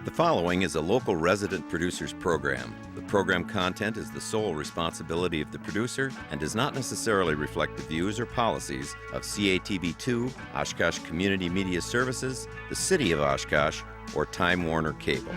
The following is a local resident producers program. The program content is the sole responsibility of the producer and does not necessarily reflect the views or policies of CATV2, Oshkosh Community Media Services, the City of Oshkosh, or Time Warner Cable.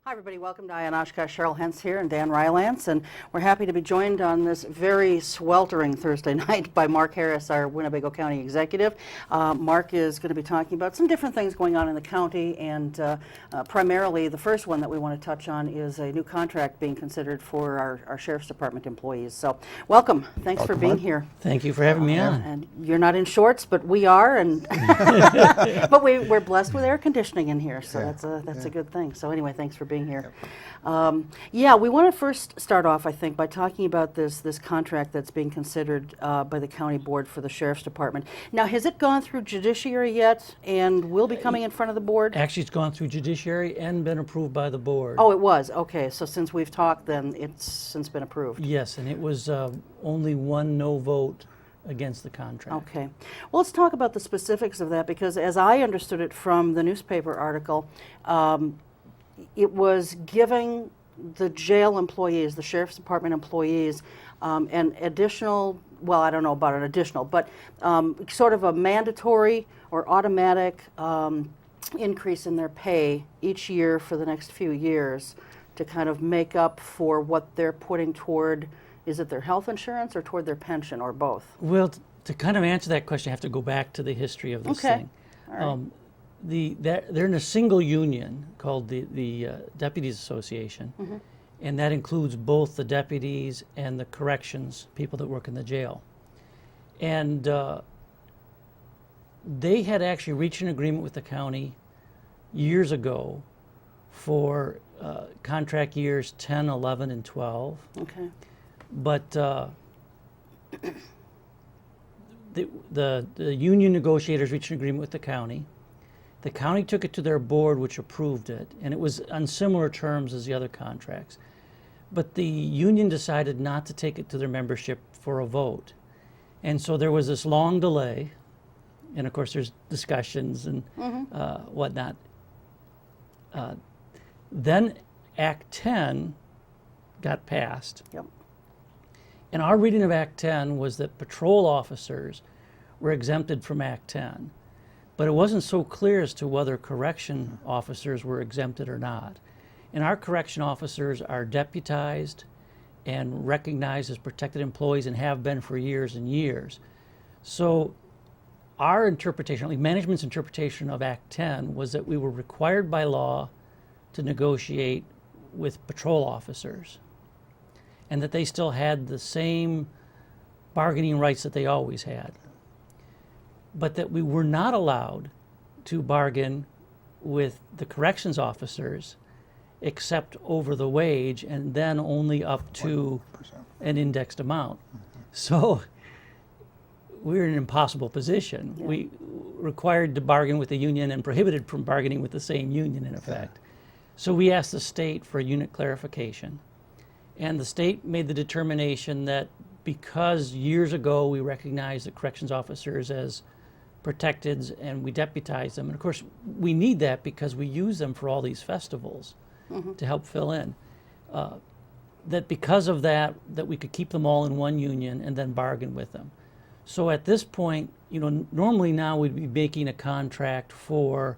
Hi everybody, welcome to Oshkosh. Cheryl Hentz here and Dan Rylance, and we're happy to be joined on this very sweltering Thursday night by Mark Harris, our Winnebago County executive. Mark is going to be talking about some different things going on in the county, and primarily the first one that we want to touch on is a new contract being considered for our Sheriff's Department employees. So welcome, thanks for being here. Thank you for having me on. And you're not in shorts, but we are, and but we're blessed with air conditioning in here, so that's a good thing. So anyway, thanks for being here. Yeah, we want to first start off, I think, by talking about this contract that's being considered by the county board for the Sheriff's Department. Now, has it gone through judiciary yet, and will be coming in front of the board? Actually, it's gone through judiciary and been approved by the board. Oh, it was? Okay, so since we've talked, then it's since been approved. Yes, and it was only one no vote against the contract. Okay. Well, let's talk about the specifics of that, because as I understood it from the newspaper article, it was giving the jail employees, the Sheriff's Department employees, an additional, well, I don't know about an additional, but sort of a mandatory or automatic increase in their pay each year for the next few years to kind of make up for what they're putting toward, is it their health insurance or toward their pension, or both? Well, to kind of answer that question, I have to go back to the history of this thing. All right. They're in a single union called the Deputies Association, and that includes both the deputies and the corrections people that work in the jail. And they had actually reached an agreement with the county years ago for contract years 10, 11, and 12. Okay. But the union negotiators reached an agreement with the county. The county took it to their board, which approved it, and it was on similar terms as the other contracts. But the union decided not to take it to their membership for a vote. And so there was this long delay, and of course there's discussions and whatnot. Then Act 10 got passed. Yep. And our reading of Act 10 was that patrol officers were exempted from Act 10. But it wasn't so clear as to whether correction officers were exempted or not. And our correction officers are deputized and recognized as protected employees and have been for years and years. So our interpretation, at least management's interpretation of Act 10, was that we were required by law to negotiate with patrol officers, and that they still had the same bargaining rights that they always had, but that we were not allowed to bargain with the corrections officers except over the wage, and then only up to 1%. an indexed amount. So we're in an impossible position. Yeah. We required to bargain with the union and prohibited from bargaining with the same union, in effect. So we asked the state for a unit clarification. And the state made the determination that because years ago we recognized the corrections officers as protected and we deputized them, and of course we need that because we use them for all these festivals to help fill in, that because of that we could keep them all in one union and then bargain with them. So at this point, normally now we'd be making a contract for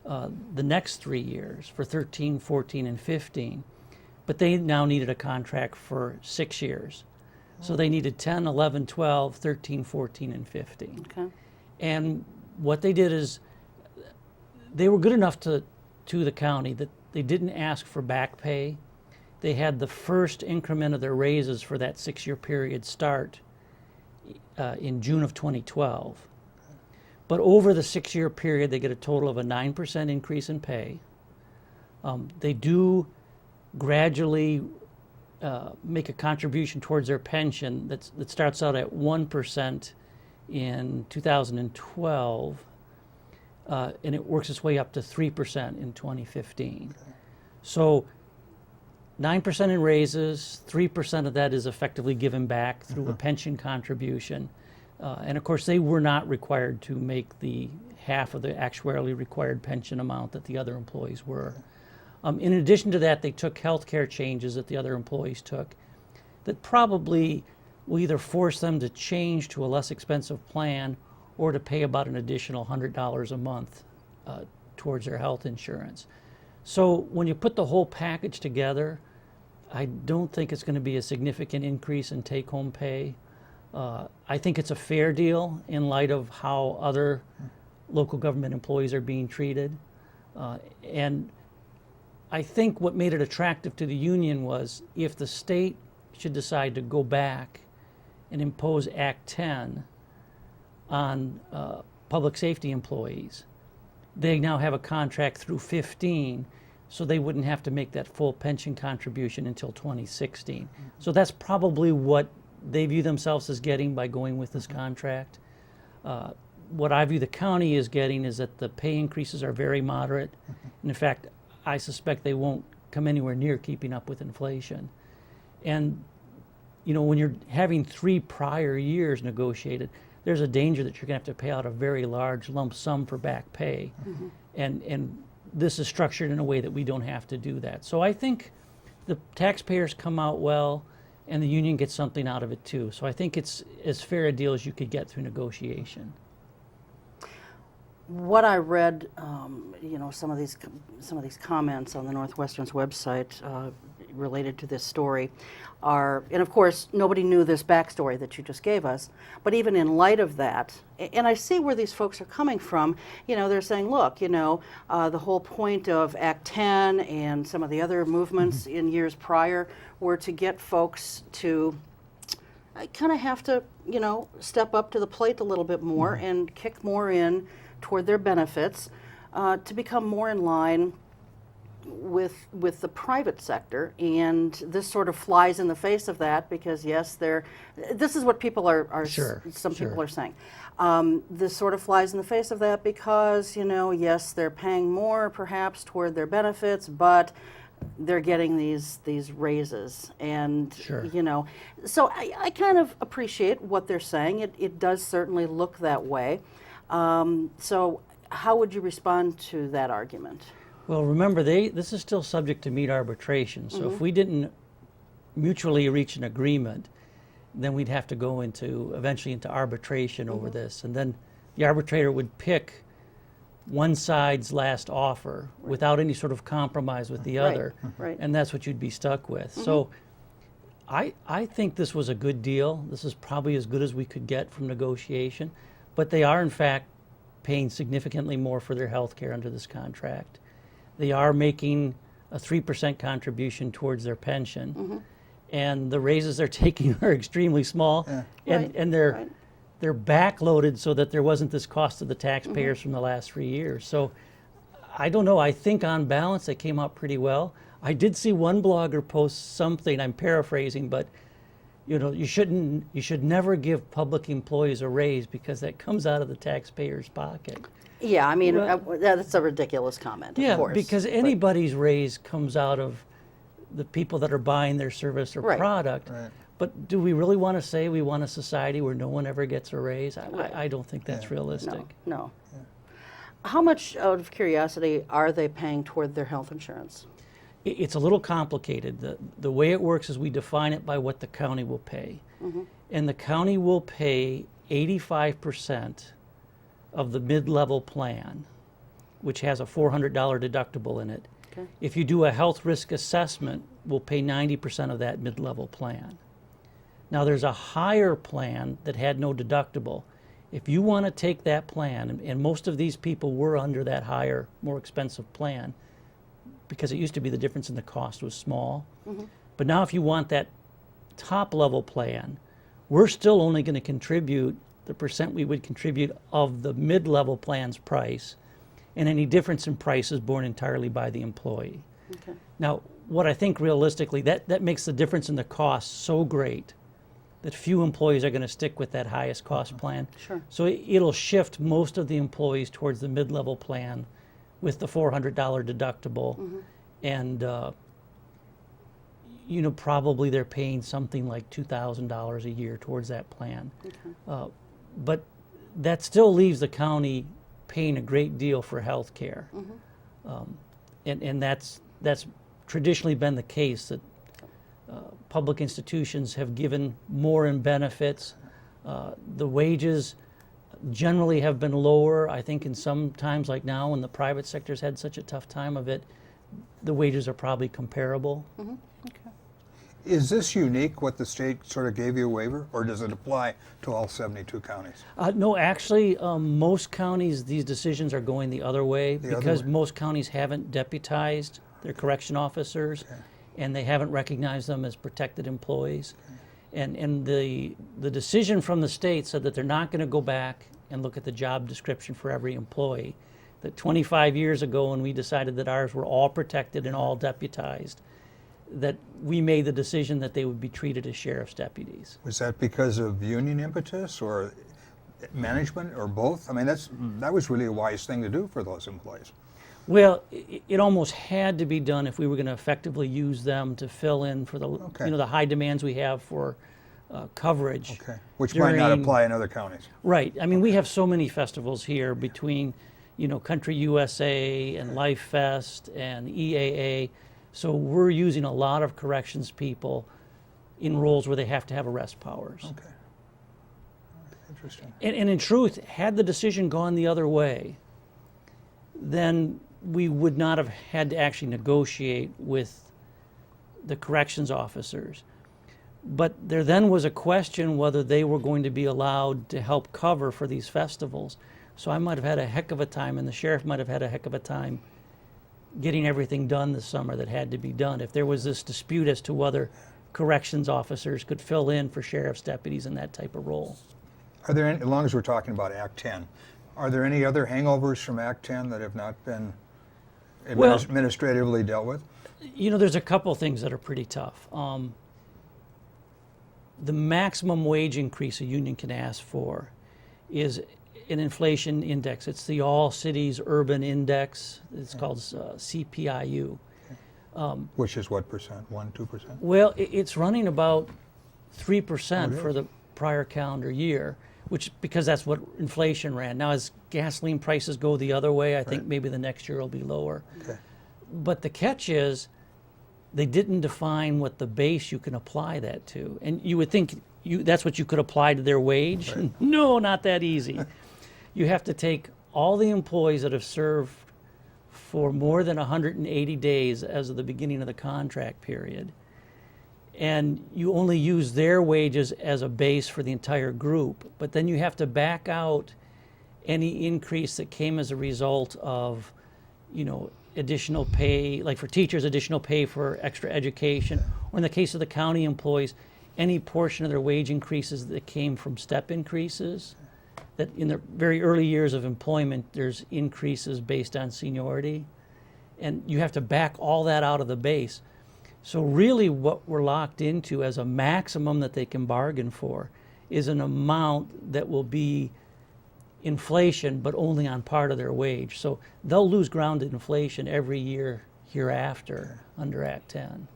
the next 3 years, for 13, 14, and 15. but they now needed a contract for 6 years. So they needed 10, 11, 12, 13, 14, and 15. Okay. And what they did is they were good enough to the county that they didn't ask for back pay. They had the first increment of their raises for that 6-year period start in June of 2012. But over the 6-year period, they get a total of a 9% increase in pay. They do gradually make a contribution towards their pension that starts out at 1% in 2012, and it works its way up to 3% in 2015. Okay. So 9% in raises, 3% of that is effectively given back through a pension contribution. And of course, they were not required to make the half of the actuarially required pension amount that the other employees were. In addition to that, they took health care changes that the other employees took that probably will either force them to change to a less expensive plan or to pay about an additional $100 a month towards their health insurance. So when you put the whole package together, I don't think it's going to be a significant increase in take-home pay. I think it's a fair deal in light of how other local government employees are being treated. And I think what made it attractive to the union was if the state should decide to go back and impose Act 10 on public safety employees, they now have a contract through 15, so they wouldn't have to make that full pension contribution until 2016. So that's probably what they view themselves as getting by going with this contract. What I view the county as getting is that the pay increases are very moderate. And in fact, I suspect they won't come anywhere near keeping up with inflation. And you know, when you're having 3 prior years negotiated, there's a danger that you're going to have to pay out a very large lump sum for back pay. And this is structured in a way that we don't have to do that. So I think the taxpayers come out well, and the union gets something out of it too. So I think it's as fair a deal as you could get through negotiation. What I read, you know, some of these comments on the Northwestern's website related to this story are, and of course, nobody knew this backstory that you just gave us, but even in light of that, and I see where these folks are coming from, you know, they're saying, look, you know, the whole point of Act 10 and some of the other movements in years prior were to get folks to kind of have to, you know, step up to the plate a little bit more and kick more in toward their benefits to become more in line with the private sector. And this sort of flies in the face of that because, yes, this is what people are some people are saying. This sort of flies in the face of that because, you know, yes, they're paying more perhaps toward their benefits, but they're getting these raises. And, you know, so I kind of appreciate what they're saying. It does certainly look that way. So how would you respond to that argument? Well, remember, this is still subject to meet arbitration. So if we didn't mutually reach an agreement, then we'd have to go eventually into arbitration over this. And then the arbitrator would pick one side's last offer without any sort of compromise with the other. And that's what you'd be stuck with. So I think this was a good deal. This is probably as good as we could get from negotiation. But they are, in fact, paying significantly more for their health care under this contract. They are making a 3% contribution towards their pension. And the raises they're taking are extremely small. And they're backloaded so that there wasn't this cost to the taxpayers from the last 3 years. So I don't know. I think on balance they came out pretty well. I did see one blogger post something, I'm paraphrasing, but you know, you should never give public employees a raise because that comes out of the taxpayer's pocket. Yeah, I mean, that's a ridiculous comment, of course. Because anybody's raise comes out of the people that are buying their service or product. But do we really want to say we want a society where no one ever gets a raise? I don't think that's realistic. No. How much, out of curiosity, are they paying toward their health insurance? It's a little complicated. The way it works is we define it by what the county will pay. And the county will pay 85% of the mid-level plan, which has a $400 deductible in it. Okay. If you do a health risk assessment, we'll pay 90% of that mid-level plan. Now there's a higher plan that had no deductible. If you want to take that plan, and most of these people were under that higher, more expensive plan, because it used to be the difference in the cost was small. But now if you want that top level plan, we're still only going to contribute the percent we would contribute of the mid-level plan's price, and any difference in price is borne entirely by the employee. Okay. Now, what I think realistically, that makes the difference in the cost so great that few employees are going to stick with that highest cost plan. Sure. So it'll shift most of the employees towards the mid-level plan with the $400 deductible, and probably they're paying something like $2,000 a year towards that plan. Okay. But that still leaves the county paying a great deal for health care. And that's traditionally been the case, that public institutions have given more in benefits. The wages generally have been lower. I think in some times, like now, when the private sector's had such a tough time of it, the wages are probably comparable. Okay. Is this unique, what the state sort of gave you a waiver, or does it apply to all 72 counties? No, actually, most counties, these decisions are going the other way, The other because way. most counties haven't deputized their correction officers, and they haven't recognized them as protected employees. And the decision from the state said that they're not going to go back and look at the job description for every employee. That 25 years ago, when we decided that ours were all protected and all deputized, that we made the decision that they would be treated as sheriff's deputies. Was that because of union impetus or management or both? I mean, that was really a wise thing to do for those employees. Well, it almost had to be done if we were going to effectively use them to fill in for the the high demands we have for coverage. Okay, which might not during- apply in other counties. Right. I mean, we have so many festivals here between, Country USA and Life Fest and EAA. So we're using a lot of corrections people in roles where they have to have arrest powers. Okay. Interesting. And in truth, had the decision gone the other way, then we would not have had to actually negotiate with the corrections officers. But there then was a question whether they were going to be allowed to help cover for these festivals. So I might have had a heck of a time, and the sheriff might have had a heck of a time getting everything done this summer that had to be done, if there was this dispute as to whether corrections officers could fill in for sheriff's deputies in that type of role. Are there any, as long as we're talking about Act 10, are there any other hangovers from Act 10 that have not been administratively dealt with? There's a couple things that are pretty tough. The maximum wage increase a union can ask for is an inflation index. It's the All Cities Urban Index. It's called CPIU. Which is what percent? 1%, 2%? Well, it's running about 3% Oh, it for is? the prior calendar year, because that's what inflation ran. Now, as gasoline prices go the other way, I think maybe the next year will be lower. Okay. But the catch is, they didn't define what the base you can apply that to. And you would think that's what you could apply to their wage. Right. No, not that easy. You have to take all the employees that have served for more than 180 days as of the beginning of the contract period, and you only use their wages as a base for the entire group. But then you have to back out any increase that came as a result of, additional pay, like for teachers, additional pay for extra education, or in the case of the county employees, any portion of their wage increases that came from step increases. That in the very early years of employment, there's increases based on seniority, and you have to back all that out of the base. So really what we're locked into as a maximum that they can bargain for is an amount that will be inflation, but only on part of their wage. So they'll lose ground in inflation every year hereafter under Act 10.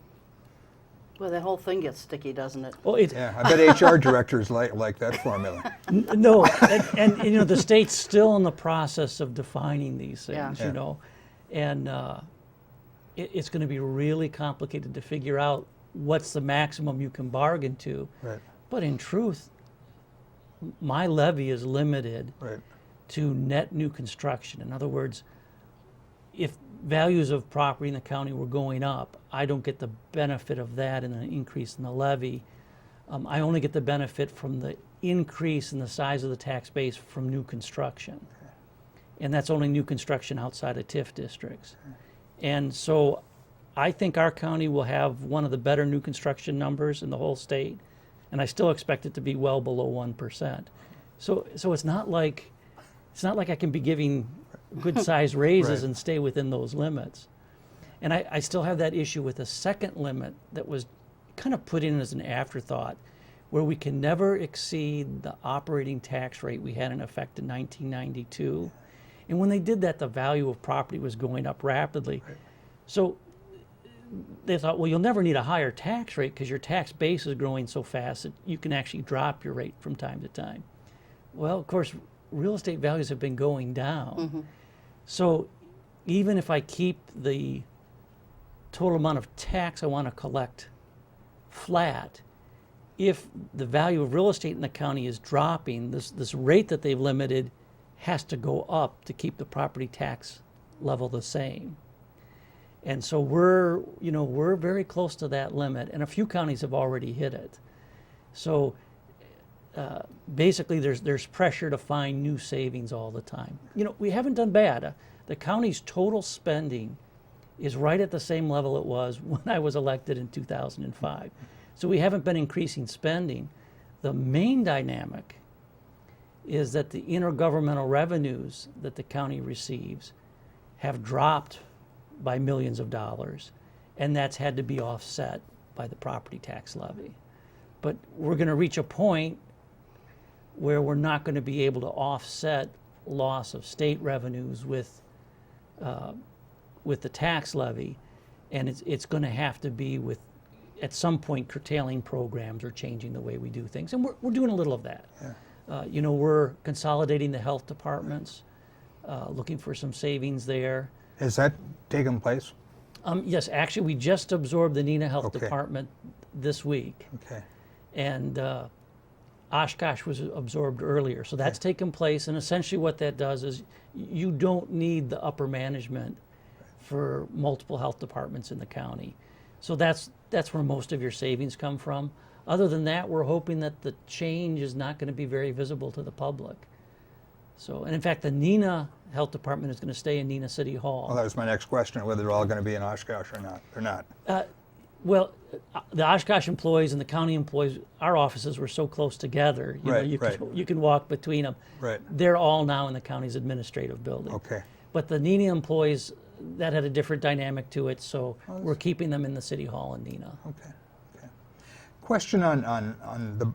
Well, that whole thing gets sticky, doesn't it? Well, Yeah, I bet HR directors like that formula. No, and the state's still in the process of defining these things, Yeah. and it's going to be really complicated to figure out what's the maximum you can bargain to. Right, But in truth, my levy is limited right. to net new construction. In other words, if values of property in the county were going up. I don't get the benefit of that in an increase in the levy. I only get the benefit from the increase in the size of the tax base from new construction. And that's only new construction outside of TIF districts. And so I think our county will have one of the better new construction numbers in the whole state, and I still expect it to be well below 1%. So it's not like I can be giving good-sized raises Right. and stay within those limits. And I still have that issue with a second limit that was kind of put in as an afterthought, where we can never exceed the operating tax rate we had in effect in 1992. And when they did that, the value of property was going up rapidly. Right. So they thought, well, you'll never need a higher tax rate because your tax base is growing so fast that you can actually drop your rate from time to time. Well, of course, real estate values have been going down. So even if I keep the total amount of tax I want to collect flat, if the value of real estate in the county is dropping, this rate that they've limited has to go up to keep the property tax level the same. And so we're very close to that limit, and a few counties have already hit it. So basically there's pressure to find new savings all the time. We haven't done bad. The county's total spending is right at the same level it was when I was elected in 2005. So we haven't been increasing spending. The main dynamic is that the intergovernmental revenues that the county receives have dropped by millions of dollars, and that's had to be offset by the property tax levy. But we're going to reach a point where we're not going to be able to offset loss of state revenues with the tax levy, and it's going to have to be with, at some point, curtailing programs or changing the way we do things, and we're doing a little of that. Yeah. We're consolidating the health departments, looking for some savings there. Has that taken place? Yes, actually, we just absorbed the Neenah Health Okay. Department this week, Okay. and Oshkosh was absorbed earlier. So that's taken place, and essentially what that does is you don't need the upper management for multiple health departments in the county. So that's where most of your savings come from. Other than that, we're hoping that the change is not going to be very visible to the public. So, and in fact, the Neenah Health Department is going to stay in Neenah City Hall. Well, that was my next question, whether they're all going to be in Oshkosh or not. They're not. Well, the Oshkosh employees and the county employees, our offices were so close together. You can walk between them. Right. They're all now in the county's administrative building. Okay. But the Neenah employees, that had a different dynamic to it, so we're keeping them in the city hall in Neenah. Okay. Okay. Question on the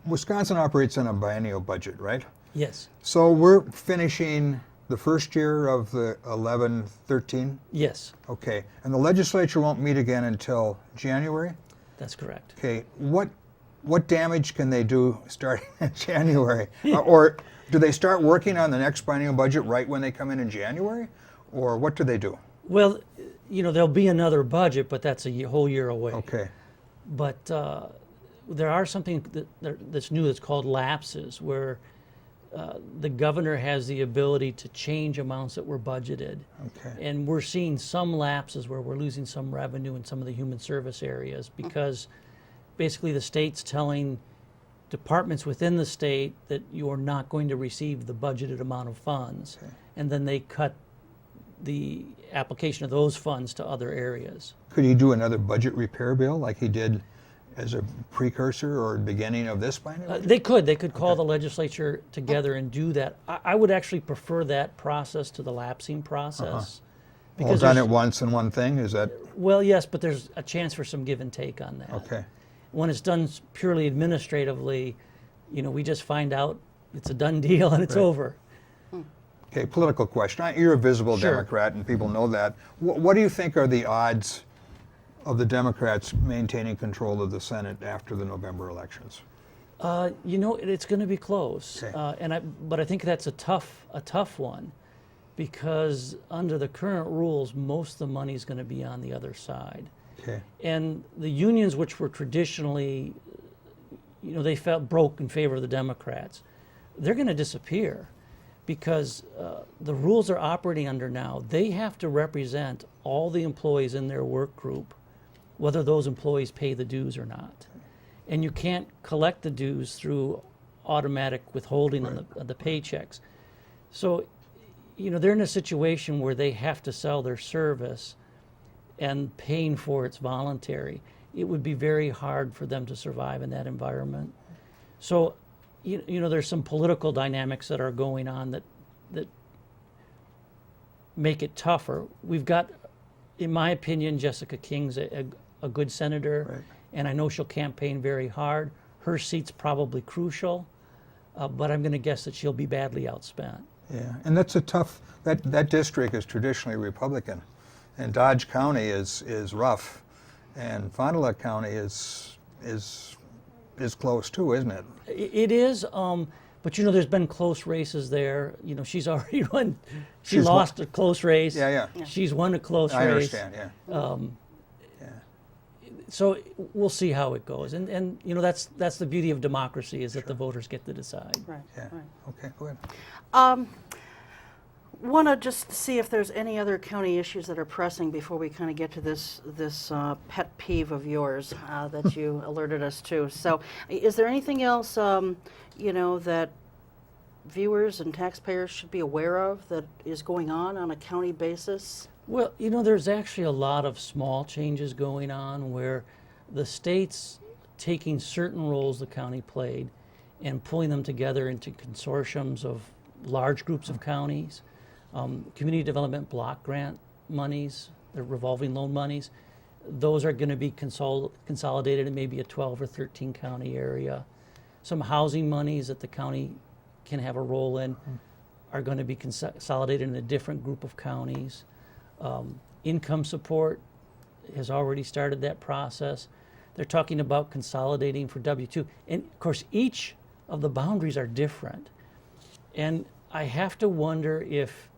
Wisconsin operates on a biennial budget, right? Yes. So we're finishing the first year of the 11-13? Yes, Okay. And the legislature won't meet again until January? that's correct. Okay. What damage can they do starting in January? Or do they start working on the next biennial budget right when they come in January? Or what do they do? Well, there'll be another budget, but that's a whole year away. Okay. But there are something that's new that's called lapses, where the governor has the ability to change amounts that were budgeted. Okay. And we're seeing some lapses where we're losing some revenue in some of the human service areas because basically the state's telling departments within the state that you're not going to receive the budgeted amount of funds. Okay. And then they cut the application of those funds to other areas. Could he do another budget repair bill like he did as a precursor or beginning of this biennial budget? They could call the legislature together and do that. I would actually prefer that process to the lapsing process. All done there's- at once in one thing? Is that Well, yes, but there's a chance for some give and take on that. okay? When it's done purely administratively, we just find out it's a done deal and it's Right. over. Okay, political question. You're a visible Sure. Democrat, and people know that. What do you think are the odds of the Democrats maintaining control of the Senate after the November elections? It's going to be close, Okay. but I think that's a tough one, because under the current rules, most of the money is going to be on the other side, Okay. and the unions, which were traditionally, they felt broke in favor of the Democrats, they're going to disappear, because the rules they're operating under now, they have to represent all the employees in their work group, whether those employees pay the dues or not. And you can't collect the dues through automatic withholding on the paychecks. So, they're in a situation where they have to sell their service, and paying for it's voluntary. It would be very hard for them to survive in that environment. So, there's some political dynamics that are going on that make it tougher. We've got, in my opinion, Jessica King's a good senator, Right. and I know she'll campaign very hard. Her seat's probably crucial, but I'm going to guess that she'll be badly outspent. Yeah, and that's a tough, that district is traditionally Republican, and Dodge County is rough, and Fond du Lac County is close too, isn't it? It is, but there's been close races there. She's already won. She She's lost a close race. Yeah. She's won a close I race. understand, yeah. So we'll see how it goes, and that's the beauty of democracy, is that the voters get to decide. Right. Yeah, Right. okay, go ahead. Want to just see if there's any other county issues that are pressing before we kind of get to this pet peeve of yours that you alerted us to. So, is there anything else that viewers and taxpayers should be aware of that is going on a county basis? Well, there's actually a lot of small changes going on where the state's taking certain roles the county played and pulling them together into consortiums of large groups of counties. Community development block grant monies, the revolving loan monies, those are going to be consolidated in maybe a 12 or 13 county area. Some housing monies that the county can have a role in are going to be consolidated in a different group of counties. Income support has already started that process. They're talking about consolidating for W-2. And of course, each of the boundaries are different. And I have to wonder if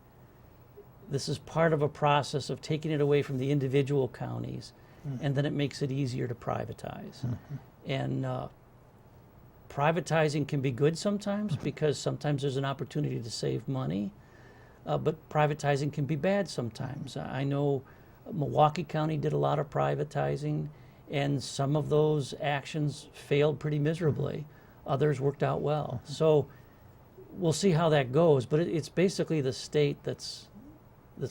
this is part of a process of taking it away from the individual counties, and then it makes it easier to privatize. And privatizing can be good sometimes, because sometimes there's an opportunity to save money. But privatizing can be bad sometimes. I know Milwaukee County did a lot of privatizing, and some of those actions failed pretty miserably. Others worked out well. So we'll see how that goes, but it's basically the state that's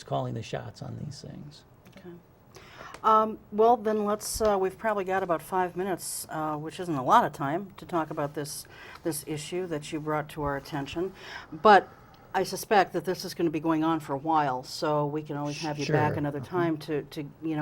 calling the shots on these things. Okay. Well, then let's. We've probably got about 5 minutes, which isn't a lot of time, to talk about this issue that you brought to our attention. But I suspect that this is going to be going on for a while, so we can always have you back Sure. another time to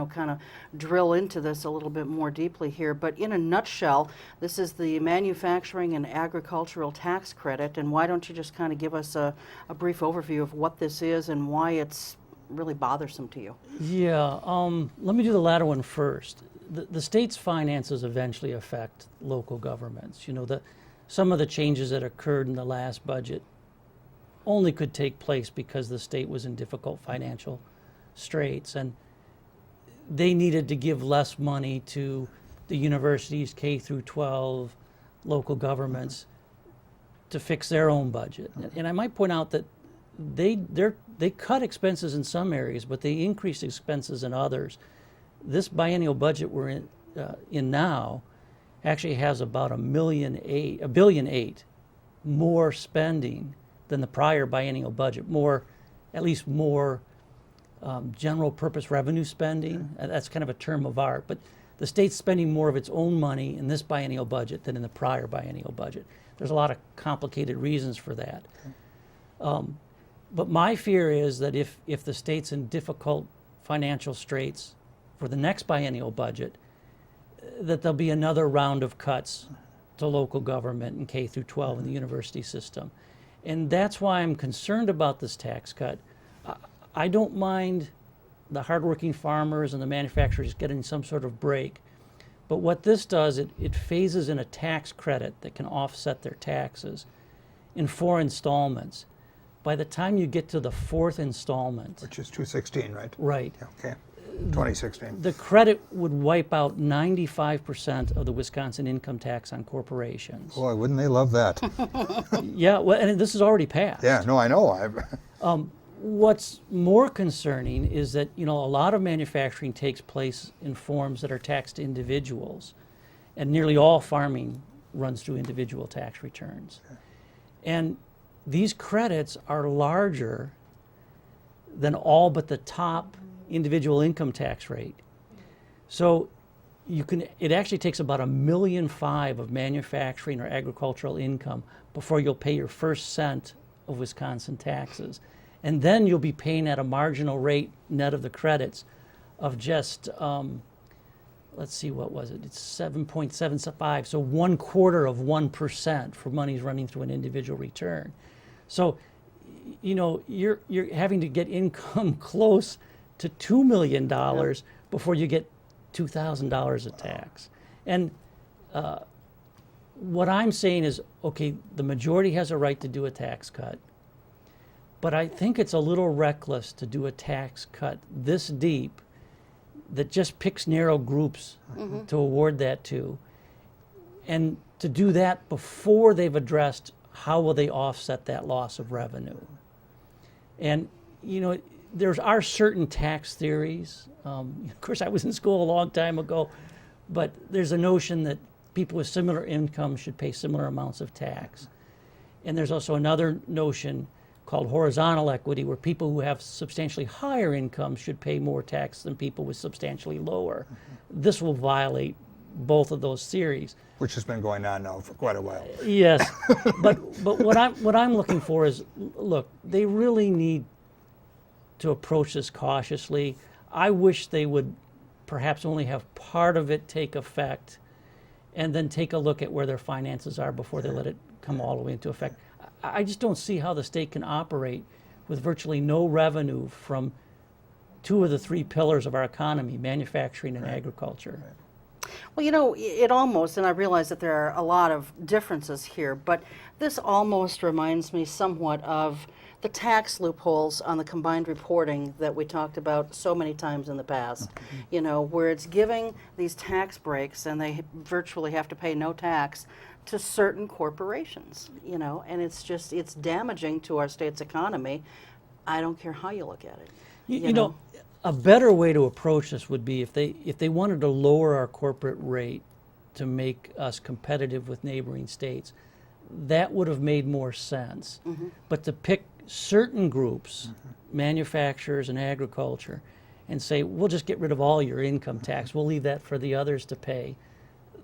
kind of drill into this a little bit more deeply here. But in a nutshell, this is the manufacturing and agricultural tax credit, and why don't you just kind of give us a brief overview of what this is and why it's really bothersome to you? Yeah, let me do the latter one first. The state's finances eventually affect local governments. Some of the changes that occurred in the last budget only could take place because the state was in difficult financial straits, and they needed to give less money to the universities, K through 12, local governments, to fix their own budget. And I might point out that they cut expenses in some areas, but they increased expenses in others. This biennial budget we're in now actually has about $1.8 billion more spending than the prior biennial budget, at least more general purpose revenue spending. That's kind of a term of art, but the state's spending more of its own money in this biennial budget than in the prior biennial budget. There's a lot of complicated reasons for that. But my fear is that if the state's in difficult financial straits for the next biennial budget, that there'll be another round of cuts to local government in K through 12 in the university system. And that's why I'm concerned about this tax cut. I don't mind the hardworking farmers and the manufacturers getting some sort of break. But what this does, it phases in a tax credit that can offset their taxes in 4 installments. By the time you get to the 4th installment, Which is 216, right? right, Yeah, okay. 2016. the credit would wipe out 95% of the Wisconsin income tax on corporations. Boy, wouldn't they love that? Yeah, well, and this is already passed. Yeah, no, I know. What's more concerning is that, a lot of manufacturing takes place in forms that are taxed to individuals, and nearly all farming runs through individual tax returns. Okay. And these credits are larger than all but the top individual income tax rate. So it actually takes about $1.5 million of manufacturing or agricultural income before you'll pay your first cent of Wisconsin taxes. And then you'll be paying at a marginal rate net of the credits of just, let's see, what was it? It's 7.75, so 1/4% for monies running through an individual return. So, you're having to get income close to $2 million before you get $2,000 of tax. And what I'm saying is, okay, the majority has a right to do a tax cut, but I think it's a little reckless to do a tax cut this deep that just picks narrow groups to award that to, and to do that before they've addressed how will they offset that loss of revenue. And, there are certain tax theories. Of course, I was in school a long time ago, but there's a notion that people with similar income should pay similar amounts of tax. And there's also another notion called horizontal equity, where people who have substantially higher incomes should pay more tax than people with substantially lower. This will violate both of those theories. Which has been going on now for quite a while. Yes, but what I'm looking for is, look, they really need to approach this cautiously. I wish they would perhaps only have part of it take effect, and then take a look at where their finances are before they let it come all the way into effect. I just don't see how the state can operate with virtually no revenue from two of the three pillars of our economy, manufacturing and agriculture. Well, it almost, and I realize that there are a lot of differences here, but this almost reminds me somewhat of the tax loopholes on the combined reporting that we talked about so many times in the past, where it's giving these tax breaks and they virtually have to pay no tax to certain corporations, and it's damaging to our state's economy. I don't care how you look at it. You know, a better way to approach this would be if they wanted to lower our corporate rate to make us competitive with neighboring states, that would have made more sense. But to pick certain groups, manufacturers and agriculture, and say, we'll just get rid of all your income tax, we'll leave that for the others to pay,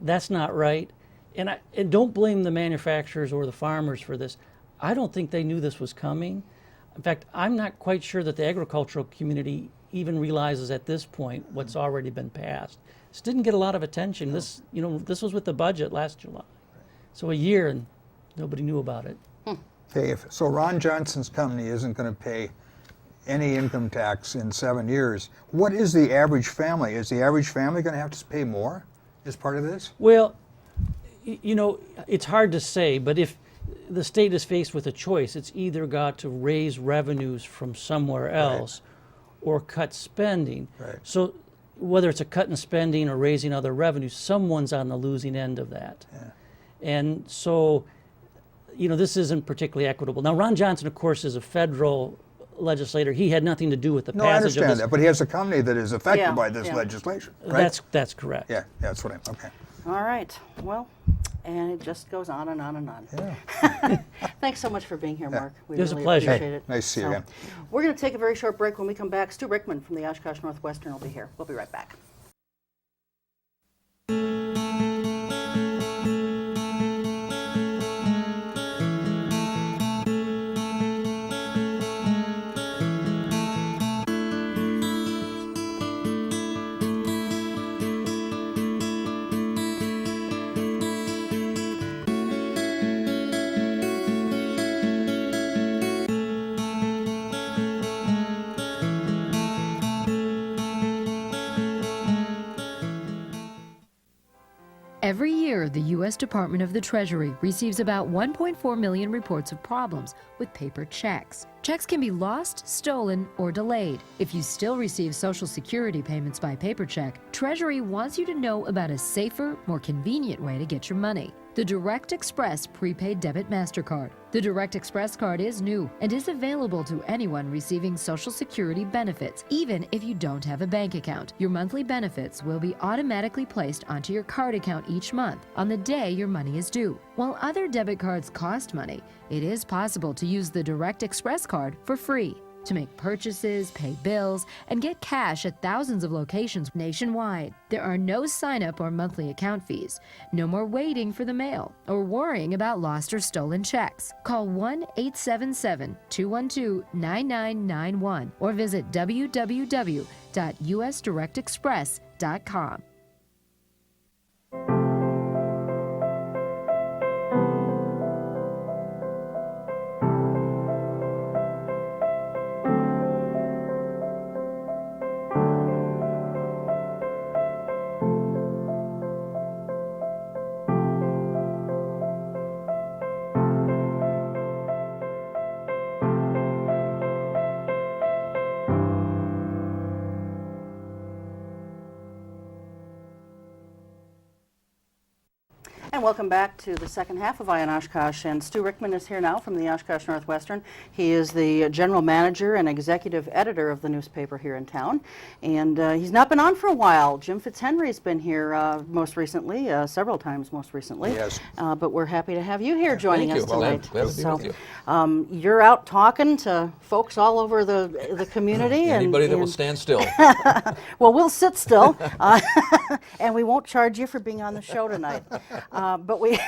that's not right. And don't blame the manufacturers or the farmers for this. I don't think they knew this was coming. In fact, I'm not quite sure that the agricultural community even realizes at this point what's already been passed. This didn't get a lot of attention. This was with the budget last July. So a year and nobody knew about it. Okay, so Ron Johnson's company isn't going to pay any income tax in 7 years. What is the average family? Is the average family going to have to pay more as part of this? Well, it's hard to say, but if the state is faced with a choice, it's either got to raise revenues from somewhere else or cut spending. Right. So whether it's a cut in spending or raising other revenues, someone's on the losing end of that. Yeah. And so, this isn't particularly equitable. Now, Ron Johnson, of course, is a federal legislator. He had nothing to do with the No, I passage of understand this. that, but he has a company that is affected Yeah, by this yeah. legislation, right? That's correct. Yeah, that's what okay. All right. Well, and it just goes on and on and on. Yeah. Thanks so much for being here, Mark. We It was a really pleasure. appreciate it. Nice to see you again. We're going to take a very short break. When we come back, Stew Rieckman from the Oshkosh Northwestern will be here. We'll be right back. Every year, the U.S. Department of the Treasury receives about 1.4 million reports of problems with paper checks. Checks can be lost, stolen, or delayed. If you still receive Social Security payments by paper check, Treasury wants you to know about a safer, more convenient way to get your money. The Direct Express Prepaid Debit MasterCard. The Direct Express card is new and is available to anyone receiving Social Security benefits, even if you don't have a bank account. Your monthly benefits will be automatically placed onto your card account each month on the day your money is due. While other debit cards cost money, it is possible to use the Direct Express card for free to make purchases, pay bills, and get cash at thousands of locations nationwide. There are no sign-up or monthly account fees. No more waiting for the mail or worrying about lost or stolen checks. Call 1-877-212-9991 or visit www.usdirectexpress.com. And welcome back to the second half of Eye on Oshkosh. And Stew Rieckman is here now from the Oshkosh Northwestern. He is the general manager and executive editor of the newspaper here in town. And he's not been on for a while. Jim Fitzhenry's been here most recently, several times most recently. Yes. But we're happy to have you here joining us tonight. Glad to be with you. You're out talking to folks all over the community. Anybody that will stand still. Well, we'll sit still, and we won't charge you for being on the show tonight. But we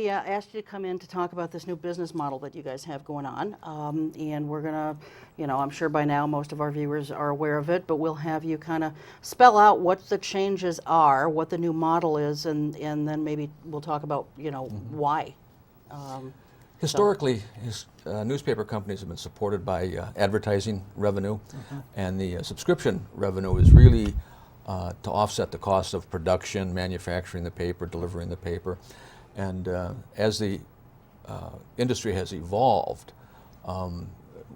asked you to come in to talk about this new business model that you guys have going on, and we're gonna, I'm sure by now most of our viewers are aware of it, but we'll have you kind of spell out what the changes are, what the new model is, and then maybe we'll talk about why. Historically, newspaper companies have been supported by advertising revenue, and the subscription revenue is really to offset the cost of production, manufacturing the paper, delivering the paper. And as the industry has evolved,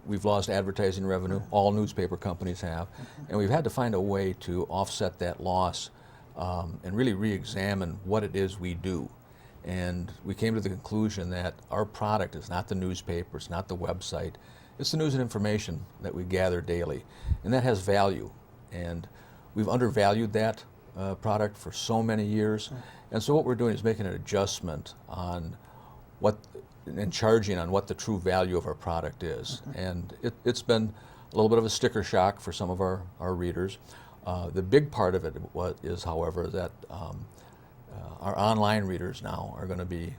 we've lost advertising revenue, all newspaper companies have, and we've had to find a way to offset that loss and really re-examine what it is we do. And we came to the conclusion that our product is not the newspaper, it's not the website, it's the news and information that we gather daily, and that has value. And we've undervalued that product for so many years, and so what we're doing is making an adjustment on and charging on what the true value of our product is. And it's been a little bit of a sticker shock for some of our readers. The big part of it is, however, that our online readers now are going to be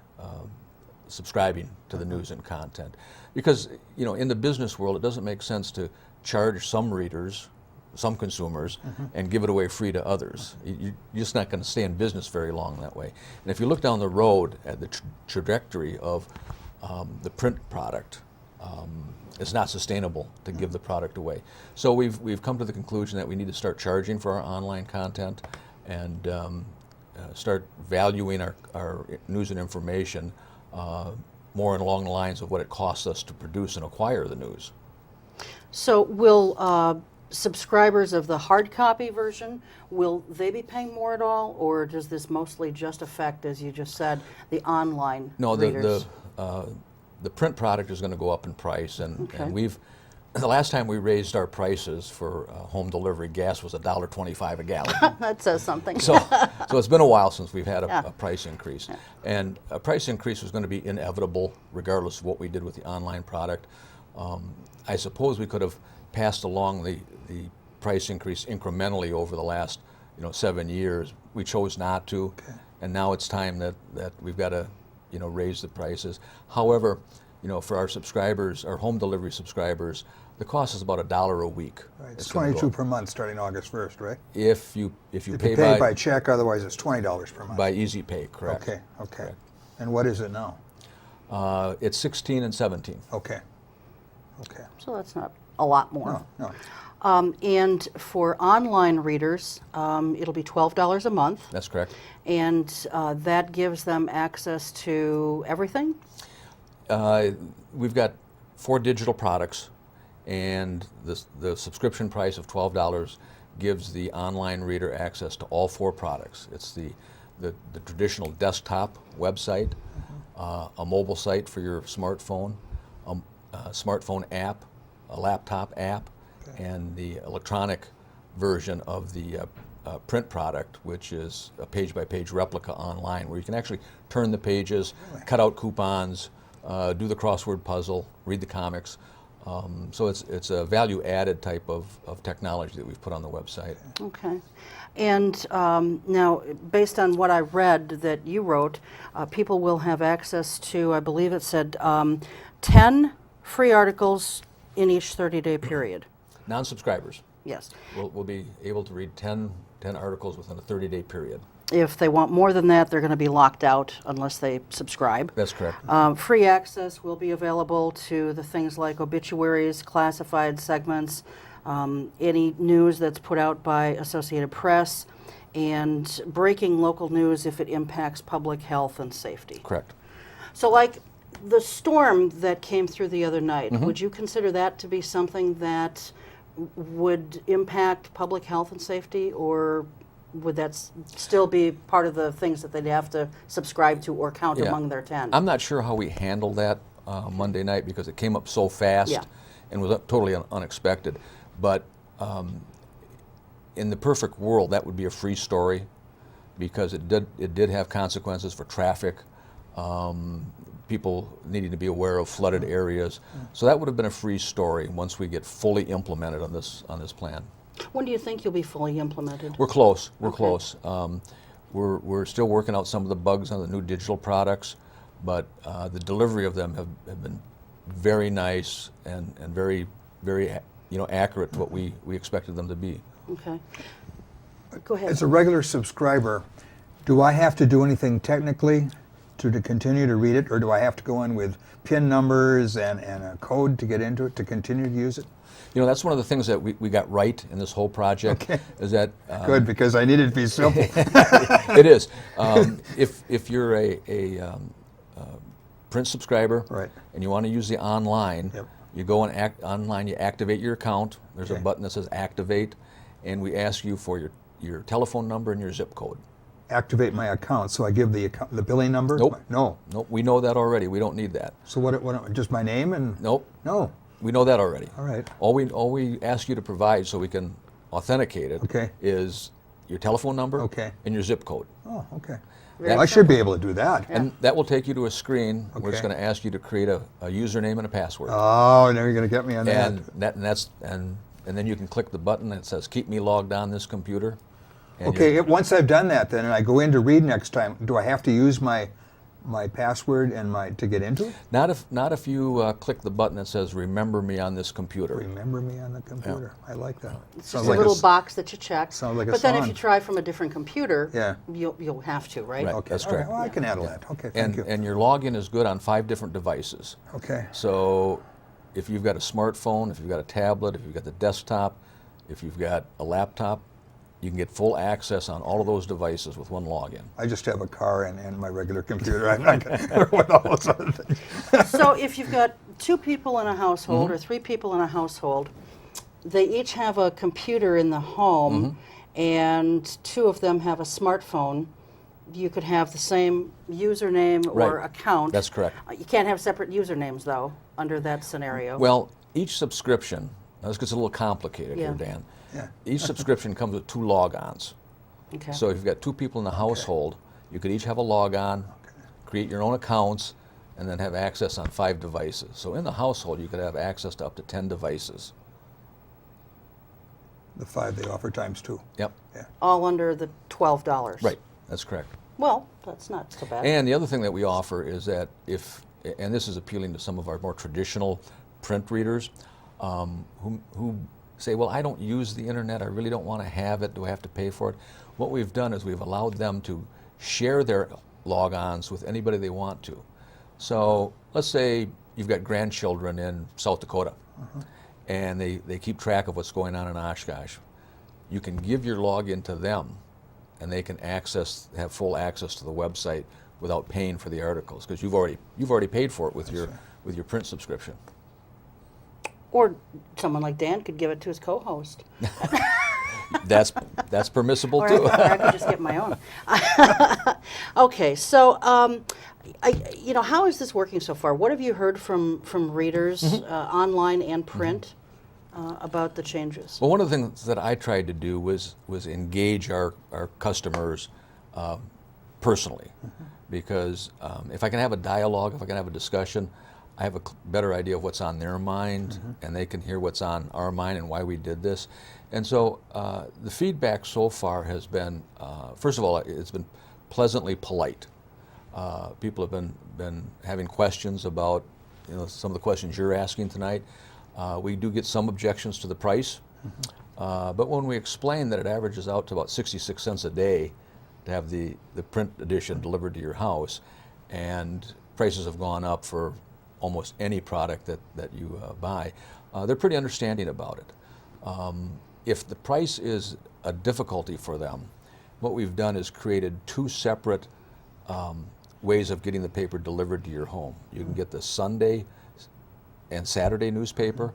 subscribing to the news and content, because in the business world it doesn't make sense to charge some readers, some consumers, and give it away free to others. You're just not going to stay in business very long that way. And if you look down the road at the trajectory of the print product, it's not sustainable to give the product away. So we've come to the conclusion that we need to start charging for our online content and start valuing our news and information more along the lines of what it costs us to produce and acquire the news. So will subscribers of the hard copy version, will they be paying more at all, or does this mostly just affect, as you just said, the online readers? The print product is going to go up in price, and the last time we raised our prices for home delivery, gas was $1.25 a gallon. That says something. So it's been a while since we've had a price increase. Yeah. And a price increase was going to be inevitable regardless of what we did with the online product. I suppose we could have passed along the price increase incrementally over the last 7 years. We chose not to, and now it's time that we've got to raise the prices. However, for our subscribers, our home delivery subscribers, the cost is about $1 a week. Right. It's $22 per month starting August 1st, right? If you pay by check, otherwise it's $20 per month. By Easy Pay, correct. Okay. Correct. And what is it now? It's $16 and $17. Okay. So that's not a lot more. No. And for online readers, it'll be $12 a month. That's correct. And that gives them access to everything? We've got 4 digital products, and the subscription price of $12 gives the online reader access to all 4 products. It's the traditional desktop website, a mobile site for your smartphone, a smartphone app, a laptop app, and the electronic version of the print product, which is a page-by-page replica online, where you can actually turn the pages, cut out coupons, do the crossword puzzle, read the comics. So it's a value-added type of technology that we've put on the website. Okay. And now, based on what I read that you wrote, people will have access to, I believe it said, 10 free articles in each 30-day period. Non-subscribers Yes. will be able to read 10 articles within a 30-day period. If they want more than that, they're going to be locked out unless they subscribe. That's correct. Free access will be available to the things like obituaries, classified segments, any news that's put out by Associated Press, and breaking local news if it impacts public health and safety. Correct. So like the storm that came through the other night, Mm-hmm. would you consider that to be something that would impact public health and safety, or would that still be part of the things that they'd have to subscribe to or count Yeah. among their 10? I'm not sure how we handled that Monday night because it came up so fast Yeah. and was totally unexpected. But in the perfect world, that would be a free story because it did have consequences for traffic, people needing to be aware of flooded areas. So that would have been a free story once we get fully implemented on this plan. When do you think you'll be fully implemented? We're close. We're Okay. close. We're still working out some of the bugs on the new digital products, but the delivery of them have been very nice and very accurate to what we expected them to be. Okay. Go ahead. As a regular subscriber, do I have to do anything technically to continue to read it, or do I have to go in with PIN numbers and a code to get into it to continue to use it? That's one of the things that we got right in this whole project. Okay. Is that Good, because I need it to be simple. it is. If you're a print subscriber, Right. and you want to use the online, Yep. you go and online, you activate your account. There's Okay. a button that says activate, and we ask you for your telephone number and your zip code. Activate my account, so I give the billing number? Nope. No. Nope, we know that already. We don't need that. So what just my name and? Nope, No. we know that already. All right. All we ask you to provide so we can authenticate it Okay. is your telephone number Okay. and your zip code. Oh, okay. Very Well, I should be able to do that. And that will take you to a screen where it's Okay. going to ask you to create a username and a password. Oh, now you're going to get me on and that. and then you can click the button that says keep me logged on this computer. And Okay, you're- once I've done that, then, and I go in to read next time, do I have to use my password and to get into it? Not if you click the button that says remember me on this computer. Remember me on the computer. I like that. It's Sounds just like a little s- box that you check. sounds like a But then if song. you try from a different computer, Yeah. you'll have to, right? Right. Okay, That's all right, correct. well, I can handle that. Okay, thank And you. and your login is good on 5 different devices. Okay. So if you've got a smartphone, if you've got a tablet, if you've got the desktop, if you've got a laptop, you can get full access on all of those devices with one login. I just have a car and my regular computer. I'm not with all those other things. So if you've got 2 people in a household or 3 people in a household, they each have a computer in the home and 2 of them have a smartphone. You could have the same username or Right. account. That's correct. You can't have separate usernames, though, under that scenario. Well, each subscription, now this gets a little complicated Yeah. here, Dan. Yeah. Each subscription comes with 2 logons. Okay. So if you've got 2 people in the household, you could each have a logon, create your own accounts, and then have access on 5 devices. So in the household, you could have access to up to 10 devices. The 5 they offer times 2. Yep, All under the $12. right, that's correct. Well, that's not so bad. And the other thing that we offer is that and this is appealing to some of our more traditional print readers, who say, well, I don't use the internet, I really don't want to have it, do I have to pay for it? What we've done is we've allowed them to share their logons with anybody they want to. So let's say you've got grandchildren in South Dakota, and they keep track of what's going on in Oshkosh. You can give your login to them, and they can have full access to the website without paying for the articles, because you've already paid for it with your print subscription. Or someone like Dan could give it to his co-host. That's permissible Or too. or I could just get my own. Okay, so how is this working so far? What have you heard from readers, online and print, about the changes? Well, one of the things that I tried to do was engage our customers personally, because if I can have a dialogue, if I can have a discussion, I have a better idea of what's on their mind, and they can hear what's on our mind and why we did this. And so the feedback so far has been, first of all, it's been pleasantly polite. People have been having questions about, some of the questions you're asking tonight. We do get some objections to the price, but when we explain that it averages out to about 66 cents a day to have the print edition delivered to your house, and prices have gone up for almost any product that you buy, they're pretty understanding about it. If the price is a difficulty for them, what we've done is created two separate ways of getting the paper delivered to your home. You can get the Sunday and Saturday newspaper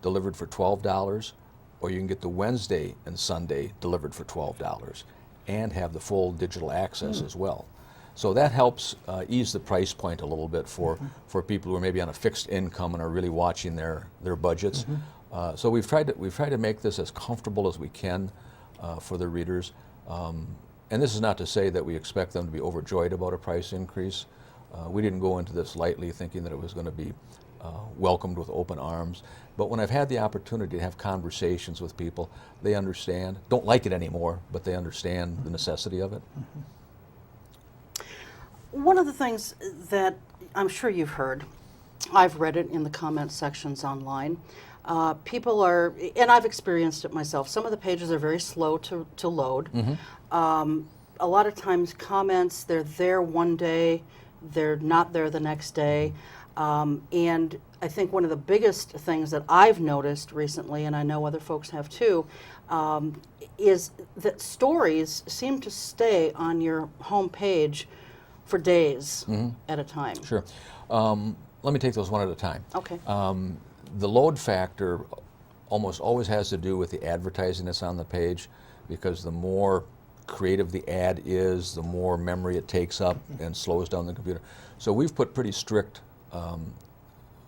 delivered for $12, or you can get the Wednesday and Sunday delivered for $12 and have the full digital access as well. So that helps ease the price point a little bit for people who are maybe on a fixed income and are really watching their budgets. So we've tried to make this as comfortable as we can for the readers. And this is not to say that we expect them to be overjoyed about a price increase. We didn't go into this lightly thinking that it was going to be welcomed with open arms. But when I've had the opportunity to have conversations with people, they understand. Don't like it anymore, but they understand the necessity of it. One of the things that I'm sure you've heard, I've read it in the comment sections online, people are, and I've experienced it myself, some of the pages are very slow to load. A lot of times comments, they're there one day, they're not there the next day. And I think one of the biggest things that I've noticed recently, and I know other folks have too, is that stories seem to stay on your home page for days at a time. Sure. Let me take those one at a time. Okay. The load factor almost always has to do with the advertising that's on the page, because the more creative the ad is, the more memory it takes up and slows down the computer. So we've put pretty strict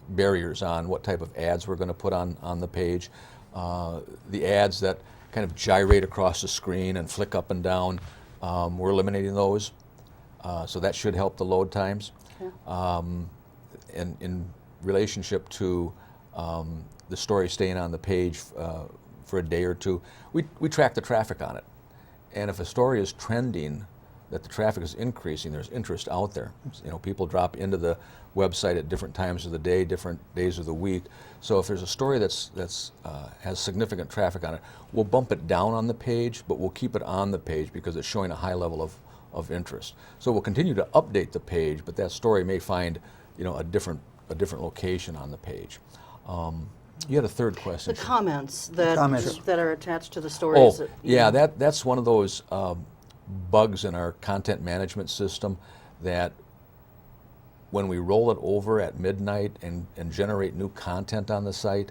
barriers on what type of ads we're going to put on the page. The ads that kind of gyrate across the screen and flick up and down, we're eliminating those. So that should help the load times. Okay. And in relationship to the story staying on the page for a day or two, we track the traffic on it. And if a story is trending, that the traffic is increasing, there's interest out there. People drop into the website at different times of the day, different days of the week. So if there's a story that's has significant traffic on it, we'll bump it down on the page, but we'll keep it on the page because it's showing a high level of interest. So we'll continue to update the page, but that story may find a different location on the page. You had a third question. The comments that are attached to the Oh, stories. yeah, that's one of those bugs in our content management system, that when we roll it over at midnight and generate new content on the site,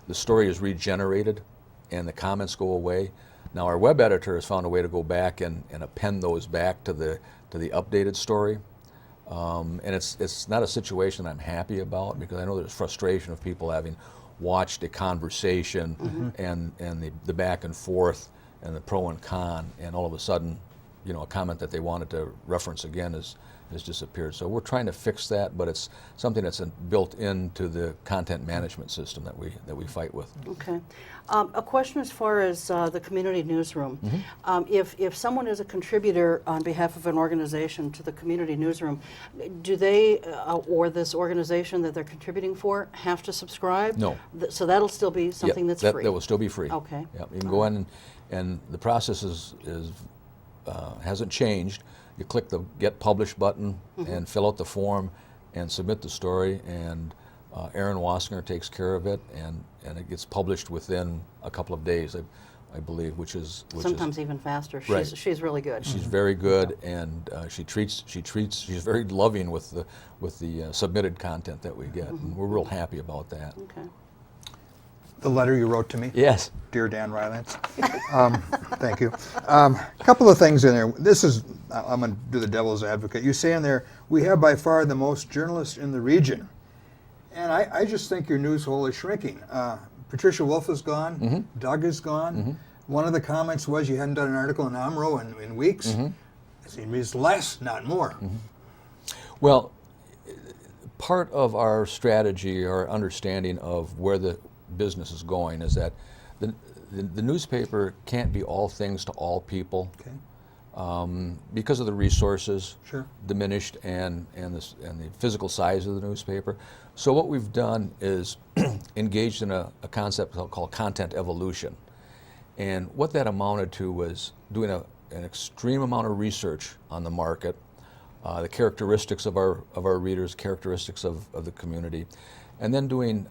the story is regenerated and the comments go away. Now our web editor has found a way to go back and append those back to the updated story. And it's not a situation I'm happy about, because I know there's frustration of people having watched a conversation and the back and forth and the pro and con, and all of a sudden, a comment that they wanted to reference again has disappeared. So we're trying to fix that, but it's something that's built into the content management system that we fight with. Okay. A question as far as the community newsroom. If someone is a contributor on behalf of an organization to the community newsroom, do they, or this organization that they're contributing for, have to subscribe? No. So that'll still be something that's free? That will still be free. Okay. Yep. You can go in and the process hasn't changed. You click the Get Published button and fill out the form and submit the story, and Aaron Wassinger takes care of it, and it gets published within a couple of days, I believe, which is Sometimes even faster. Right. She's really good. she's very good, and she's very loving with the submitted content that we get, and we're real happy about that. Okay. The letter you wrote to me? Yes. Dear Dan Rylance. Thank you. A couple of things in there. This is, I'm going to do the devil's advocate. You say in there, we have by far the most journalists in the region. And I just think your news hole is shrinking. Patricia Wolf is gone. Doug is gone. One of the comments was you hadn't done an article in Omro in weeks. It seems less, not more. Well, part of our strategy or understanding of where the business is going is that the newspaper can't be all things to all people. Okay. Because of the resources Sure. diminished and the physical size of the newspaper. So what we've done is engaged in a concept called content evolution. And what that amounted to was doing an extreme amount of research on the market, the characteristics of our readers, characteristics of the community, and then doing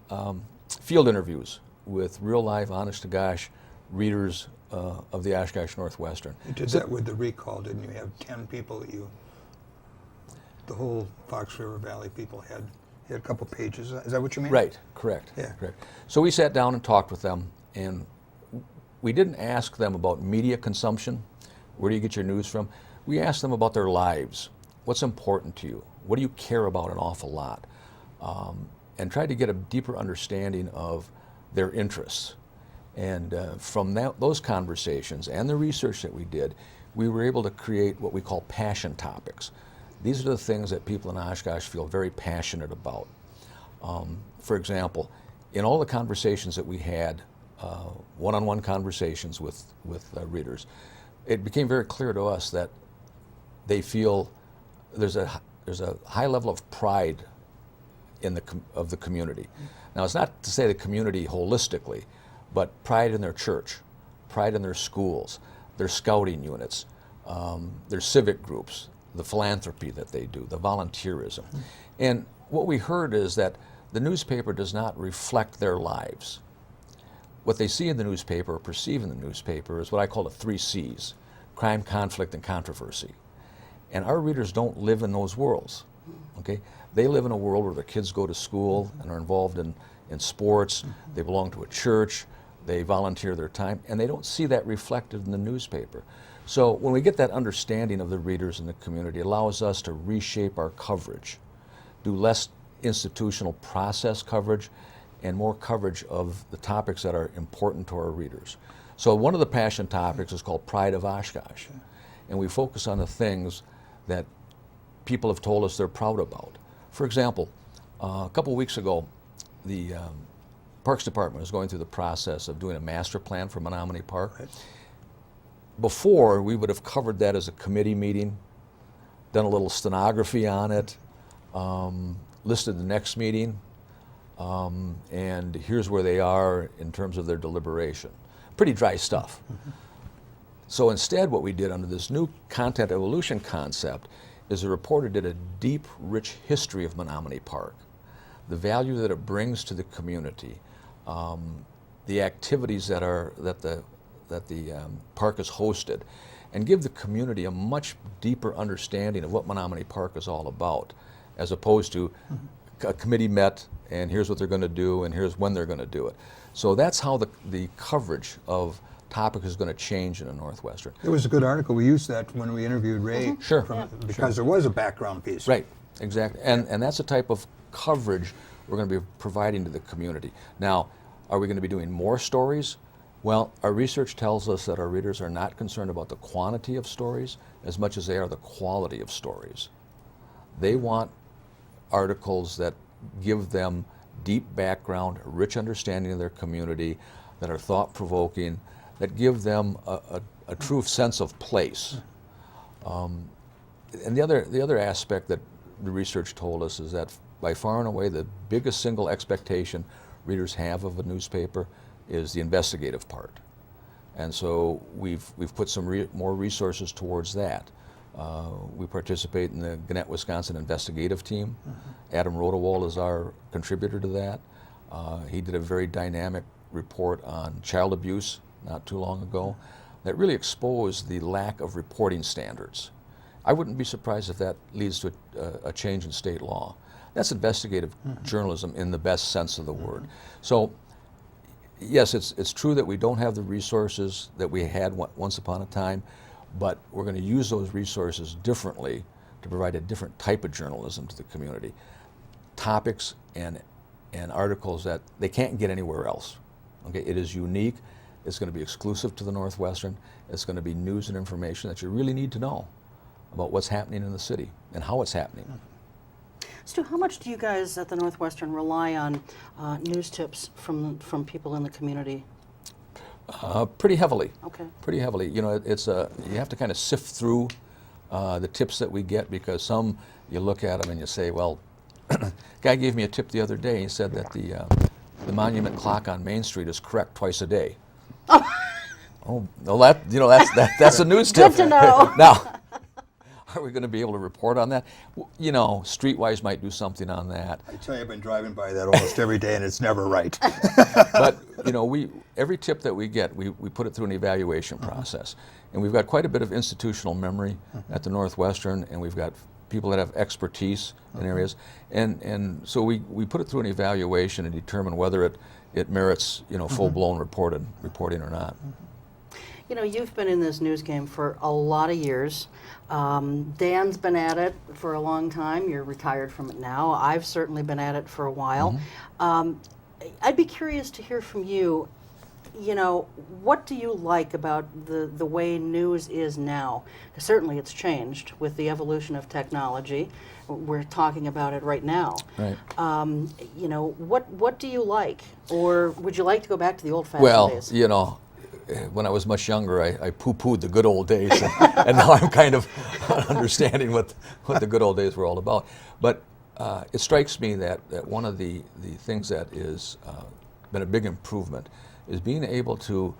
field interviews with real live, honest-to-gosh readers of the Oshkosh Northwestern. You did that with the recall, didn't you? You have 10 people that the whole Fox River Valley people had a couple pages. Is that what you mean? Right, correct. Yeah. Correct. So we sat down and talked with them, and we didn't ask them about media consumption. Where do you get your news from? We asked them about their lives. What's important to you? What do you care about an awful lot? And tried to get a deeper understanding of their interests. And from those conversations and the research that we did, we were able to create what we call passion topics. These are the things that people in Oshkosh feel very passionate about. For example, in all the conversations that we had, one-on-one conversations with readers, it became very clear to us that they feel there's a high level of pride of the community. Now, it's not to say the community holistically, but pride in their church, pride in their schools, their scouting units, their civic groups, the philanthropy that they do, the volunteerism. And what we heard is that the newspaper does not reflect their lives. What they see in the newspaper or perceive in the newspaper is what I call the 3 C's: crime, conflict, and controversy. And our readers don't live in those worlds. Okay? They live in a world where their kids go to school and are involved in sports, they belong to a church, they volunteer their time, and they don't see that reflected in the newspaper. So when we get that understanding of the readers in the community, it allows us to reshape our coverage, do less institutional process coverage, and more coverage of the topics that are important to our readers. So one of the passion topics is called Pride of Oshkosh, and we focus on the things that people have told us they're proud about. For example, a couple weeks ago, the Parks Department was going through the process of doing a master plan for Menominee Park. Right. Before, we would have covered that as a committee meeting, done a little stenography on it, listed the next meeting, and here's where they are in terms of their deliberation. Pretty dry stuff. So instead, what we did under this new content evolution concept is the reporter did a deep, rich history of Menominee Park, the value that it brings to the community, the activities that the park is hosted, and give the community a much deeper understanding of what Menominee Park is all about, as opposed to a committee met and here's what they're going to do and here's when they're going to do it. So that's how the coverage of topic is going to change in the Northwestern. It was a good article. We used that when we interviewed Ray. Sure. Because there was a background piece. Right, exactly. And that's the type of coverage we're going to be providing to the community. Now, are we going to be doing more stories? Well, our research tells us that our readers are not concerned about the quantity of stories as much as they are the quality of stories. They want articles that give them deep background, rich understanding of their community, that are thought-provoking, that give them a true sense of place. And the other aspect that the research told us is that by far and away the biggest single expectation readers have of a newspaper is the investigative part. And so we've put some more resources towards that. We participate in the Gannett, Wisconsin investigative team. Adam Rodewald is our contributor to that. He did a very dynamic report on child abuse not too long ago that really exposed the lack of reporting standards. I wouldn't be surprised if that leads to a change in state law. That's investigative journalism in the best sense of the word. So, yes, it's true that we don't have the resources that we had once upon a time, but we're going to use those resources differently to provide a different type of journalism to the community. Topics and articles that they can't get anywhere else. Okay, it is unique. It's going to be exclusive to the Northwestern. It's going to be news and information that you really need to know about what's happening in the city and how it's happening. Stu, how much do you guys at the Northwestern rely on news tips from people in the community? Pretty heavily. Okay. Pretty heavily. You know, it's you have to kind of sift through the tips that we get, because some you look at them and you say, well, guy gave me a tip the other day. He said that the monument clock on Main Street is correct twice a day. Oh, well, that's a news tip. Good to know. Now, are we going to be able to report on that? You know, Streetwise might do something on that. I tell you, I've been driving by that almost every day, and it's never right. But you know, every tip that we get, we put it through an evaluation process, and we've got quite a bit of institutional memory at the Northwestern, and we've got people that have expertise in areas, and so we put it through an evaluation and determine whether it merits, you know, full-blown reporting or not. You know, you've been in this news game for a lot of years. Dan's been at it for a long time. You're retired from it now. I've certainly been at it for a while. I'd be curious to hear from you. You know, what do you like about the way news is now? 'Cause certainly it's changed with the evolution of technology. We're talking about it right now. Right. You know, what do you like? Or would you like to go back to the old-fashioned Well, days? you know, when I was much younger, I poo-pooed the good old days, and now I'm kind of understanding what the good old days were all about. But it strikes me that one of the things that is been a big improvement is being able to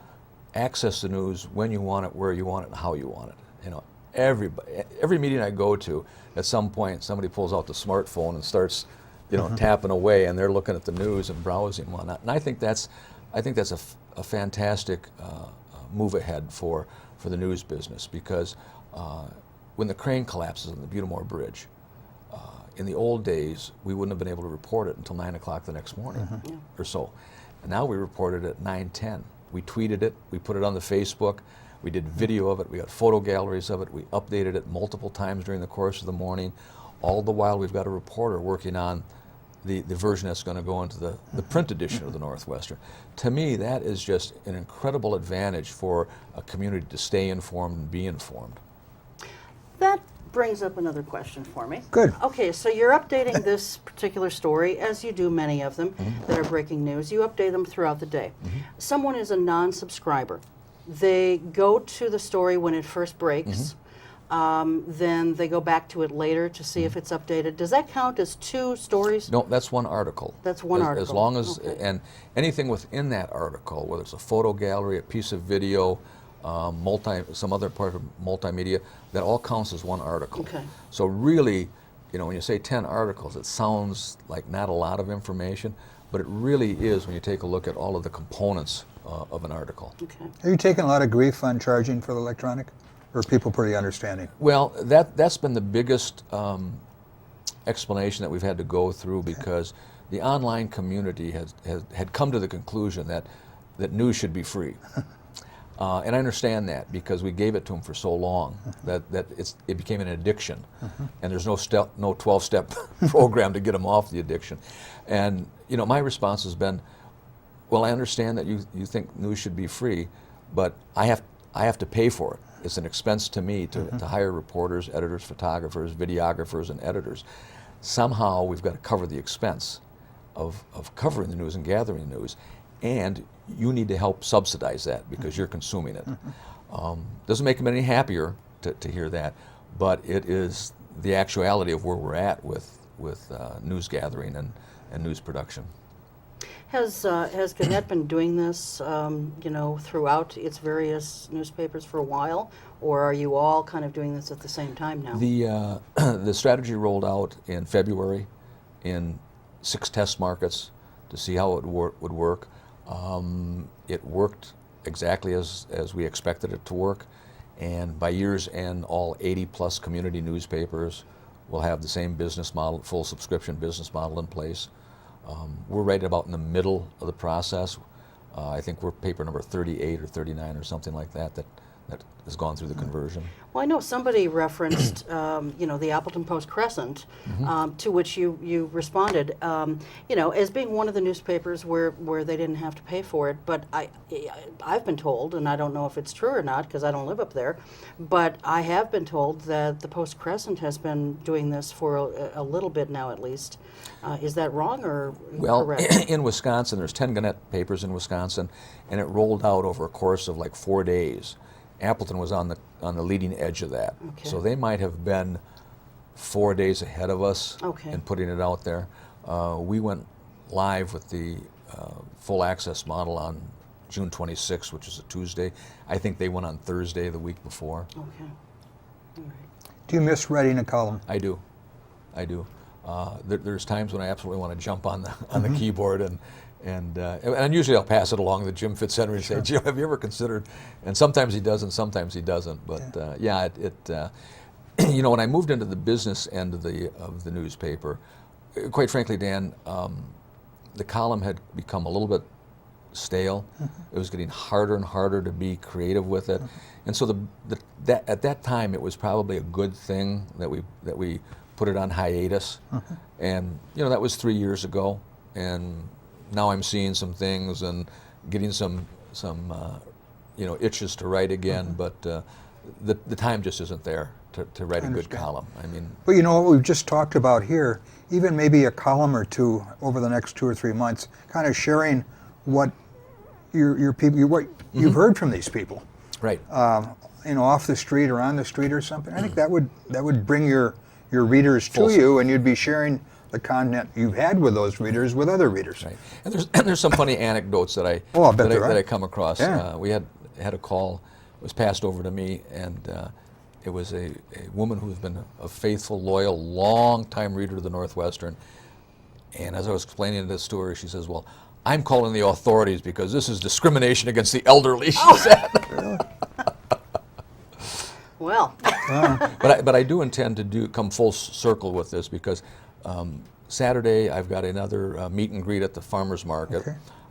access the news when you want it, where you want it, and how you want it. You know, every meeting I go to, at some point somebody pulls out the smartphone and starts, you know, tapping away, and they're looking at the news and browsing and whatnot. And I think that's a fantastic move ahead for the news business, because when the crane collapses on the Butamore Bridge, in the old days, we wouldn't have been able to report it until 9 o'clock the next morning or so. And now we report it at 9:10. We tweeted it, we put it on the Facebook, we did video of it, we got photo galleries of it, we updated it multiple times during the course of the morning. All the while we've got a reporter working on the version that's going to go into the print edition of the Northwestern. To me, that is just an incredible advantage for a community to stay informed and be informed. That brings up another question for me. Good. Okay, so you're updating this particular story, as you do many of them that are breaking news. You update them throughout the day. Someone is a non-subscriber. They go to the story when it first breaks. Then they go back to it later to see if it's updated. Does that count as two stories? No, that's one article. That's one article. As long as, Okay. and anything within that article, whether it's a photo gallery, a piece of video, some other part of multimedia, that all counts as one article. Okay. So really, you know, when you say 10 articles, it sounds like not a lot of information, but it really is when you take a look at all of the components of an article. Okay. Are you taking a lot of grief on charging for the electronic? Or are people pretty understanding? Well, that's been the biggest explanation that we've had to go through, because the online community had come to the conclusion that news should be free. And I understand that, because we gave it to them for so long that it became an addiction, and there's no 12-step program to get them off the addiction. And you know, my response has been, well, I understand that you think news should be free, but I have to pay for it. It's an expense to me to hire reporters, editors, photographers, videographers, and editors. Somehow we've got to cover the expense of covering the news and gathering the news, and you need to help subsidize that because you're consuming it. Doesn't make them any happier to hear that, but it is the actuality of where we're at with news gathering and news production. Has Gannett been doing this, you know, throughout its various newspapers for a while, or are you all kind of doing this at the same time now? The strategy rolled out in February in 6 test markets to see how it would work. It worked exactly as we expected it to work, and by year's end, all 80-plus community newspapers will have the same business model, full subscription business model in place. We're right about in the middle of the process. I think we're paper number 38 or 39 or something like that that has gone through the conversion. Well, I know somebody referenced, the Appleton Post-Crescent, to which you responded, as being one of the newspapers where they didn't have to pay for it. But I've been told, and I don't know if it's true or not because I don't live up there, but I have been told that the Post-Crescent has been doing this for a little bit now at least. Is that wrong or correct? Well, in Wisconsin, there's 10 Gannett papers in Wisconsin, and it rolled out over a course of like 4 days. Appleton was on the leading edge of that. Okay. So they might have been 4 days ahead of us in putting it out there. We went live with the full access model on June 26th, which is a Tuesday. I think they went on Thursday the week before. Okay. All right. Do you miss writing a column? I do. There's times when I absolutely want to jump on the keyboard and usually I'll pass it along to Jim Fitzhenry and say, Jim, have you ever considered? And sometimes he does, and sometimes he doesn't. But when I moved into the business end of the newspaper, quite frankly, Dan, the column had become a little bit stale. It was getting harder and harder to be creative with it, and so at that time it was probably a good thing that we put it on hiatus, and that was 3 years ago, and now I'm seeing some things and getting some itches to write again, but the time just isn't there to write a good column. I mean, but what we've just talked about here, even maybe a column or two over the next 2 or 3 months, kind of sharing what your people, what you've heard from these people, right? Off the street or on the street or something. I think that would bring your readers to you, and you'd be sharing the content you've had with those readers with other readers. Right. And there's some funny anecdotes that I come across. Yeah. We had a call, it was passed over to me, and it was a woman who's been a faithful, loyal, long-time reader of the Northwestern. And as I was explaining this to her, she says, "Well, I'm calling the authorities because this is discrimination against the elderly," she said. Well. But I do intend to come full circle with this because Saturday I've got another meet and greet at the farmers market,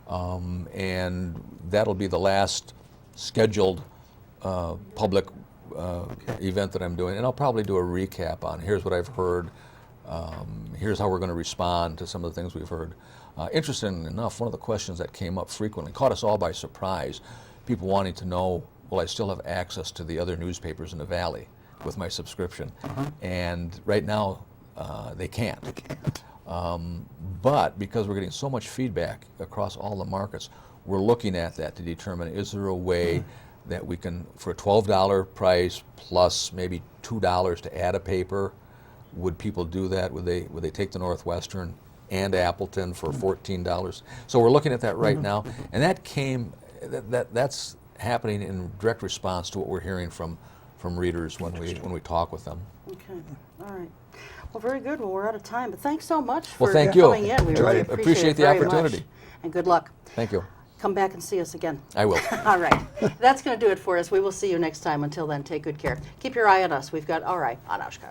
and that'll be the last scheduled public event that I'm doing, and I'll probably do a recap on here's what I've heard, here's how we're going to respond to some of the things we've heard. Interesting enough, one of the questions that came up frequently, caught us all by surprise, people wanting to know, will I still have access to the other newspapers in the Valley with my subscription? And right now, they can't. But because we're getting so much feedback across all the markets, we're looking at that to determine, is there a way that we can, for a $12 price plus maybe $2 to add a paper, would people do that? Would they take the Northwestern and Appleton for $14? So we're looking at that right now, and that's happening in direct response to what we're hearing from readers when we talk with them. Okay. All right. Well, very good. Well, we're out of time, but thanks so much for Well, thank you. coming in. We really appreciate it the very opportunity. much. And good luck. Thank you. Come back and see us again. I will. All right. That's going to do it for us. We will see you next time. Until then, take good care. Keep your eye on us. We've got our eye on Oshkosh.